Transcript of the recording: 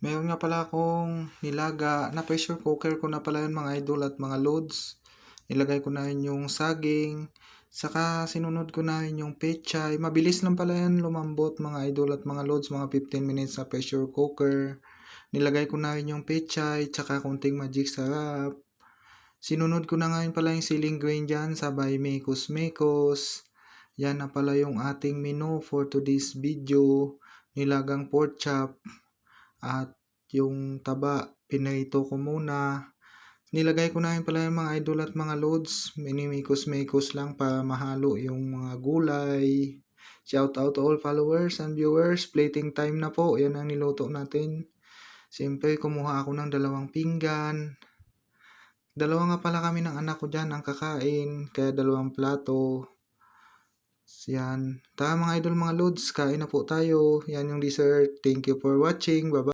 Meron nga pala akong nilaga na pressure cooker ko na pala yun mga idol at mga loads. Nilagay ko na yun yung saging, saka sinunod ko na yun yung pechay. Mabilis lang pala yan lumambot mga idol at mga loads, mga 15 minutes sa pressure cooker. Nilagay ko na yun yung pechay, tsaka konting magic sarap. Sinunod ko na ngayon pala yung ceiling grain dyan, sabay mekos-mekos. Yan na pala yung ating menu for today's video. Nilagang pork chop. At yung taba, pinarito ko muna. Nilagay ko na yun pala yung mga idol at mga loads. Minimikos-mikos lang para mahalo yung mga gulay. Shout out to all followers and viewers. Plating time na po. Yan ang niluto natin. Siyempre, kumuha ako ng 2 pinggan. 2 nga pala kami ng anak ko dyan ang kakain. Kaya 2 plato. Yan. Tara mga idol, mga loads. Kain na po tayo. Yan yung dessert. Thank you for watching. Bye-bye.